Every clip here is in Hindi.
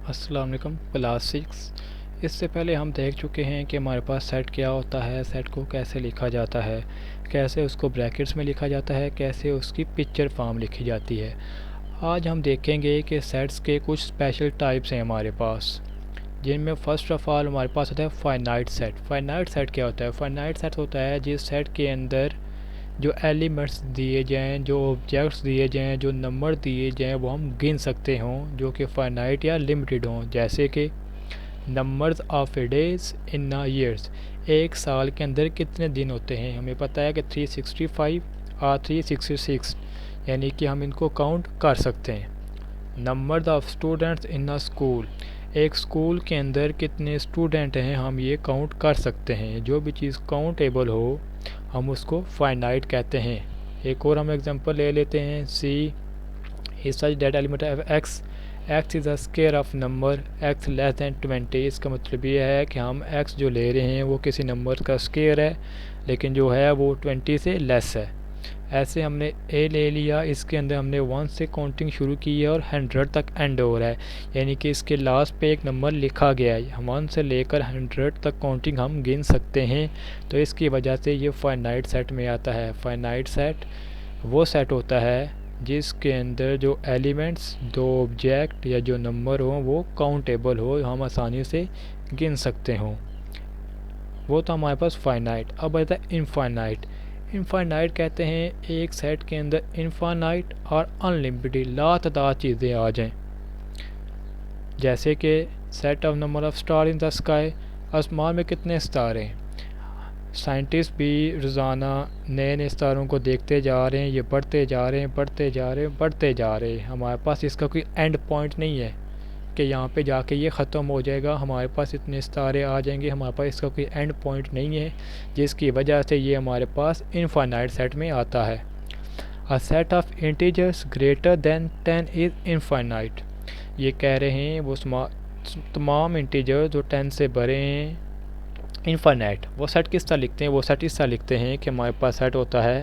अस्सलाम वालेकुम क्लास 6। इससे पहले हम देख चुके हैं कि हमारे पास सेट क्या होता है, सेट को कैसे लिखा जाता है, कैसे उसको ब्रैकेट्स में लिखा जाता है, कैसे उसकी पिक्चर फॉर्म लिखी जाती है। आज हम देखेंगे कि सेट्स के कुछ स्पेशल टाइप्स हैं हमारे पास, जिनमें फ़र्स्ट ऑफ़ ऑल हमारे पास होता है फाइनाइट सेट। फाइनाइट सेट क्या होता है? फाइनाइट सेट होता है जिस सेट के अंदर जो एलिमेंट्स दिए जाएँ, जो ऑब्जेक्ट्स दिए जाएँ, जो नंबर दिए जाएँ वो हम गिन सकते हों, जो कि फाइनाइट या लिमिटेड हों। जैसे कि numbers of days in a years, एक साल के अंदर कितने दिन होते हैं। हमें पता है कि 365 और 366, यानी कि हम इनको काउंट कर सकते हैं। Number of students in a school, एक स्कूल के अंदर कितने स्टूडेंट हैं हम ये काउंट कर सकते हैं। जो भी चीज़ काउंटेबल हो हम उसको फाइनाइट कहते हैं। एक और हम एग्जांपल ले लेते हैं। C is such that element of x, x is a square of number x less than 20। इसका मतलब ये है कि हम एक्स जो ले रहे हैं वो किसी नंबर का स्केयर है, लेकिन जो है वो 20 से लेस है। ऐसे हमने ए ले लिया, इसके अंदर हमने 1 से काउंटिंग शुरू की है और 100 तक एंड हो रहा है, यानी कि इसके लास्ट पे एक नंबर लिखा गया है। 1 से लेकर 100 तक काउंटिंग हम गिन सकते हैं, तो इसकी वजह से ये फाइनाइट सेट में आता है। फाइनाइट सेट वो सेट होता है जिसके अंदर जो एलिमेंट्स, दो ऑब्जेक्ट या जो नंबर हो वो काउंटेबल हो, हम आसानी से गिन सकते हों। वो तो हमारे पास फाइनाइट। अब आता है इनफाइनाइट। इनफाइनाइट कहते हैं एक सेट के अंदर इनफाइनाइट और अनलिमिटेड लातादार चीज़ें आ जाएं। जैसे कि set of number of star in the sky, आसमान में कितने सितारे हैं। साइंटिस्ट भी रोज़ाना नए नए सितारों को देखते जा रहे हैं, ये बढ़ते जा रहे हैं, बढ़ते जा रहे हैं, बढ़ते जा रहे हैं। हमारे पास इसका कोई एंड पॉइंट नहीं है कि यहाँ पे जाके ये ख़त्म हो जाएगा, हमारे पास इतने सितारे आ जाएंगे। हमारे पास इसका कोई एंड पॉइंट नहीं है, जिसकी वजह से ये हमारे पास इनफाइनाइट सेट में आता है। A set of integers greater than 10 is infinite. ये कह रहे हैं वो तमाम इंटीजर जो 10 से बड़े हैं इनफाइनाइट। वो सेट किस तरह लिखते हैं? वो सेट इस तरह लिखते हैं कि हमारे पास सेट होता है,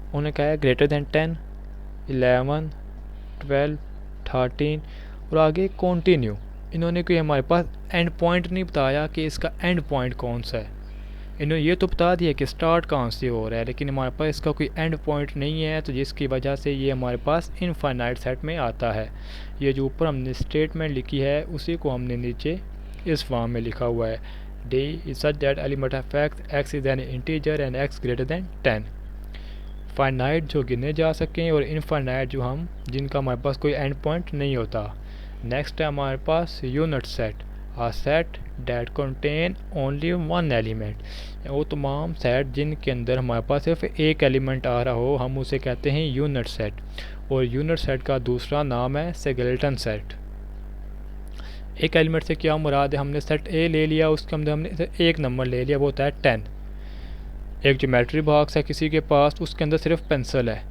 उन्होंने कहा है ग्रेटर दैन 10, 11, 12, 13 और आगे कंटिन्यू। इन्होंने कोई हमारे पास एंड पॉइंट नहीं बताया कि इसका एंड पॉइंट कौन सा है। इन्होंने ये तो बता दिया कि स्टार्ट कहाँ से हो रहा है, लेकिन हमारे पास इसका कोई एंड पॉइंट नहीं है, तो जिसकी वजह से ये हमारे पास इनफाइनाइट सेट में आता है। ये जो ऊपर हमने स्टेटमेंट लिखी है उसी को हमने नीचे इस फॉर्म में लिखा हुआ है। D is such that element of x is an integer and x greater than 10। Finite जो गिने जा सकें और इनफाइनाइट जो हम जिनका हमारे पास कोई एंड पॉइंट नहीं होता। नेक्स्ट है हमारे पास unit set, a set that contain only one element. वो तमाम सेट जिनके अंदर हमारे पास सिर्फ एक एलिमेंट आ रहा हो हम उसे कहते हैं यूनिट सेट। और यूनिट सेट का दूसरा नाम है सिंगलेटन सेट। एक एलिमेंट से क्या मुराद है? हमने सेट ए ले लिया, उसके अंदर हमने एक नंबर ले लिया, वो होता है 10। एक ज्योमेट्री बॉक्स है किसी के पास, उसके अंदर सिर्फ पेंसिल है,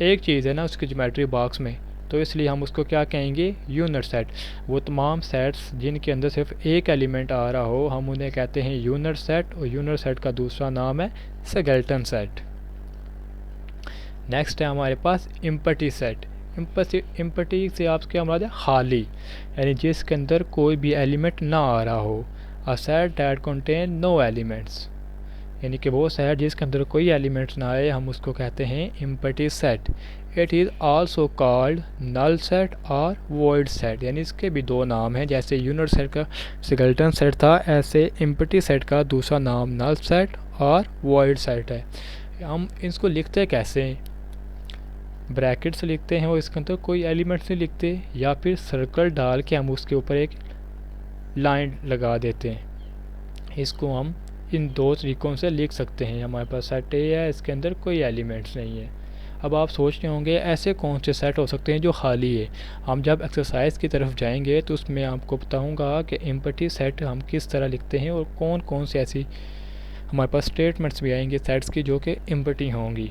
एक चीज़ है ना उसके ज्योमेट्री बॉक्स में, तो इसलिए हम उसको क्या कहेंगे? Unit set. वो तमाम सेट्स जिनके अंदर सिर्फ एक एलिमेंट आ रहा हो हम उन्हें कहते हैं यूनिट सेट, और यूनिट सेट का दूसरा नाम है सिंगलेटन सेट। नेक्स्ट है हमारे पास एम्प्टी सेट। एम्प्टी से आप क्या मुराद है? खाली, यानी जिसके अंदर कोई भी एलिमेंट ना आ रहा हो। A set that contain no elements, यानी कि वो सेट जिसके अंदर कोई एलिमेंट्स ना आए हम उसको कहते हैं empty set. It is also called null set और वॉइड सेट, यानी इसके भी दो नाम हैं। जैसे यूनिट सेट का सिंगलेटन सेट था, ऐसे एम्प्टी सेट का दूसरा नाम नल सेट और वॉइड सेट है। हम इसको लिखते कैसे हैं? ब्रैकेट से लिखते हैं और इसके अंदर कोई एलिमेंट्स नहीं लिखते, या फिर सर्कल डाल के हम उसके ऊपर एक लाइन लगा देते हैं। इसको हम इन दो तरीक़ों से लिख सकते हैं। हमारे पास सेट ए है, इसके अंदर कोई एलिमेंट्स नहीं है। अब आप सोच रहे होंगे ऐसे कौन से सेट हो सकते हैं जो खाली है। हम जब एक्सरसाइज की तरफ जाएंगे तो उसमें आपको बताऊंगा कि एम्प्टी सेट हम किस तरह लिखते हैं और कौन कौन सी ऐसी हमारे पास स्टेटमेंट्स भी आएंगे सेट्स की जो कि एम्प्टी होंगी।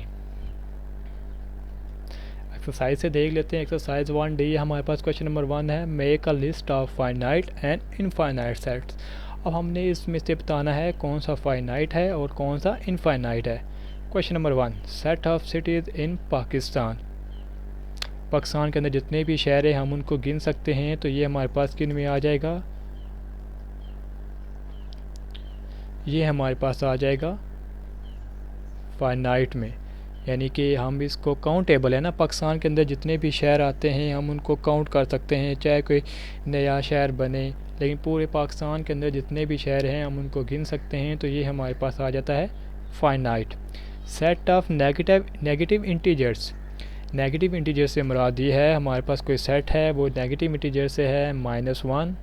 एक्सरसाइज से देख लेते हैं। एक्सरसाइज 1D हमारे पास क्वेश्चन नंबर 1 है, make a list of finite and infinite sets. अब हमने इसमें से बताना है कौन सा फाइनाइट है और कौन सा इनफाइनाइट है। Question number 1, set of cities in Pakistan. Pakistan के अंदर जितने भी शहर हैं हम उनको गिन सकते हैं, तो ये हमारे पास किन में आ जाएगा, ये हमारे पास आ जाएगा फाइनाइट में। यानी कि हम इसको काउंटेबल है ना, पाकिस्तान के अंदर जितने भी शहर आते हैं हम उनको काउंट कर सकते हैं, चाहे कोई नया शहर बने, लेकिन पूरे पाकिस्तान के अंदर जितने भी शहर हैं हम उनको गिन सकते हैं, तो ये हमारे पास आ जाता है finite. Set of negative integers, negative integer से मुराद ये है हमारे पास कोई सेट है वो नेगेटिव इंटीजर से है -1,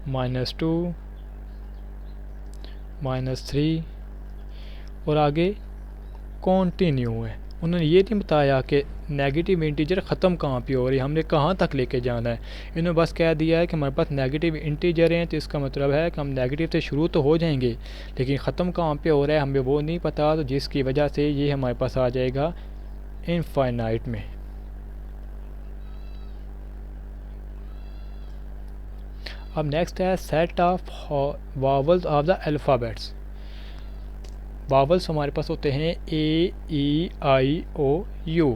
-2, -3 और आगे कॉन्टीन्यू है। उन्होंने ये नहीं बताया कि नेगेटिव इंटीजर ख़त्म कहाँ पे हो रही है, हमने कहाँ तक लेके जाना है। इन्होंने बस कह दिया है कि हमारे पास नेगेटिव इंटीजर हैं, तो इसका मतलब है कि हम नेगेटिव से शुरू तो हो जाएंगे लेकिन ख़त्म कहाँ पे हो रहा है हमें वो नहीं पता, तो जिसकी वजह से ये हमारे पास आ जाएगा इनफाइनाइट में। अब नेक्स्ट है set of vowels of the alphabets. Vowels हमारे पास होते हैं A, E, I, O, U,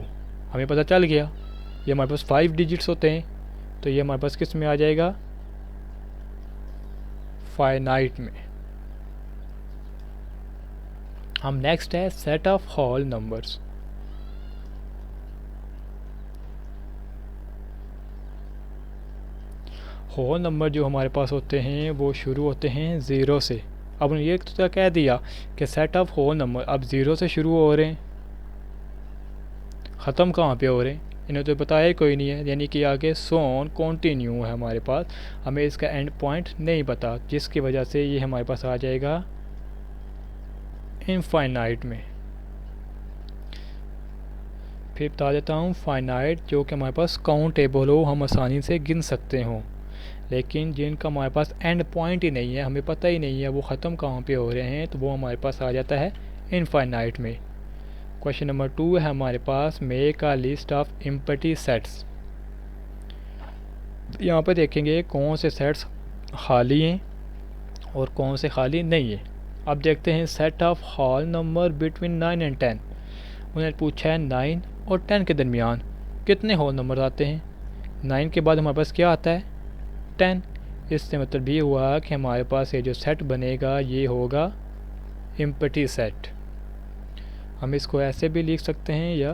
हमें पता चल गया। ये हमारे पास 5 डिजिट्स होते हैं, तो ये हमारे पास किस में आ जाएगा, फाइनाइट में। हम नेक्स्ट है set of whole numbers. Whole number जो हमारे पास होते हैं वो शुरू होते हैं 0 से। अब उन्होंने ये तो कह दिया कि सेट ऑफ होल नंबर अब 0 से शुरू हो रहे हैं, ख़त्म कहाँ पे हो रहे हैं इन्हें तो बताया ही कोई नहीं है, यानी कि आगे सोन कॉन्टीन्यू है हमारे पास, हमें इसका एंड पॉइंट नहीं पता, जिसकी वजह से ये हमारे पास आ जाएगा इनफाइनाइट में। फिर बता देता हूँ फाइनाइट जो कि हमारे पास काउंटेबल हो, हम आसानी से गिन सकते हों, लेकिन जिनका हमारे पास एंड पॉइंट ही नहीं है, हमें पता ही नहीं है वो ख़त्म कहाँ पे हो रहे हैं, तो वो हमारे पास आ जाता है इनफाइनाइट में। क्वेश्चन नंबर 2 है हमारे पास make a list of empty sets. यहाँ पर देखेंगे कौन से सेट्स खाली हैं और कौन से खाली नहीं है। अब देखते हैं set of whole number between 9 and 10। उन्होंने पूछा है 9 और 10 के दरमियान कितने होल नंबर आते हैं। 9 के बाद हमारे पास क्या आता है, 10। इससे मतलब ये हुआ कि हमारे पास ये जो सेट बनेगा ये होगा एम्प्टी सेट। हम इसको ऐसे भी लिख सकते हैं या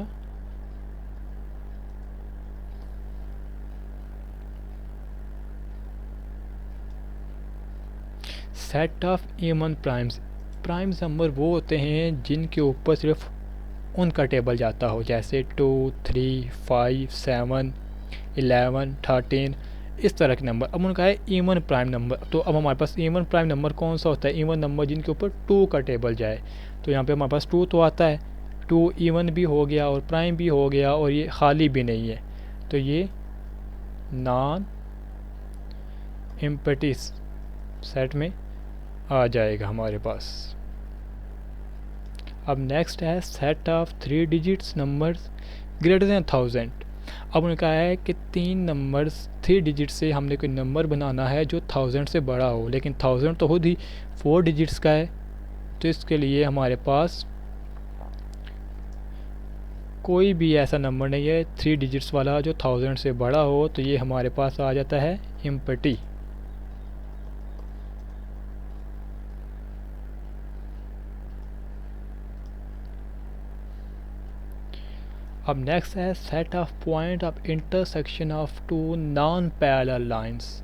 set of even primes. Primes number वो होते हैं जिनके ऊपर सिर्फ उनका टेबल जाता हो, जैसे 2, 3, 5, 7, 11, 13 इस तरह के नंबर। अब उनका है इवन प्राइम नंबर, तो अब हमारे पास इवन प्राइम नंबर कौन सा होता है, इवन नंबर जिनके ऊपर 2 का टेबल जाए। तो यहाँ पे हमारे पास 2 तो आता है, 2 इवन भी हो गया और प्राइम भी हो गया और ये खाली भी नहीं है, तो ये नॉन एम्प्टी सेट में आ जाएगा हमारे पास। अब नेक्स्ट है set of 3 digits numbers greater than 1000। अब उन्होंने कहा है कि 3 नंबर्स 3 डिजिट से हमने कोई नंबर बनाना है जो 1000 से बड़ा हो, लेकिन 1000 तो खुद ही 4 डिजिट्स का है, तो इसके लिए हमारे पास कोई भी ऐसा नंबर नहीं है 3 डिजिट्स वाला जो 1000 से बड़ा हो, तो ये हमारे पास आ जाता है एम्प्टी। अब नेक्स्ट है set of point of intersection of 2 non parallel lines.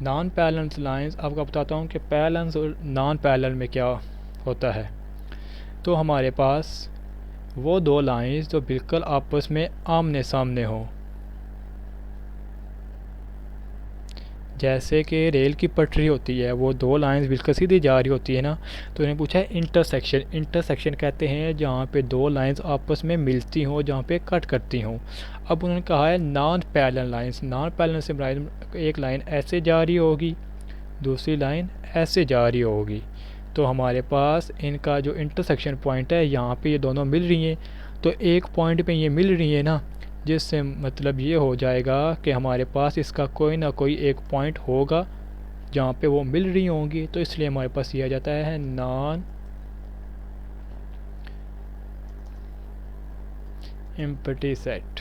Non parallel lines आपको बताता हूँ कि पैरेलल और नॉन पैरेलल में क्या होता है। तो हमारे पास वो 2 लाइंस जो बिल्कुल आपस में आमने सामने हो, जैसे कि रेल की पटरी होती है, वो 2 लाइंस बिल्कुल सीधी जा रही होती है ना, तो इन्हें पूछा है इंटरसेक्शन। इंटरसेक्शन कहते हैं जहाँ पे 2 लाइंस आपस में मिलती हों, जहाँ पे कट करती हों। अब उन्होंने कहा है non parallel lines. Non parallel से एक लाइन ऐसे जा रही होगी, दूसरी लाइन ऐसे जा रही होगी, तो हमारे पास इनका जो इंटरसेक्शन पॉइंट है यहाँ पे ये दोनों मिल रही हैं, तो एक पॉइंट पे ये मिल रही है ना, जिससे मतलब ये हो जाएगा कि हमारे पास इसका कोई ना कोई एक पॉइंट होगा जहाँ पे वो मिल रही होंगी, तो इसलिए हमारे पास ये आ जाता है नॉन एम्प्टी सेट।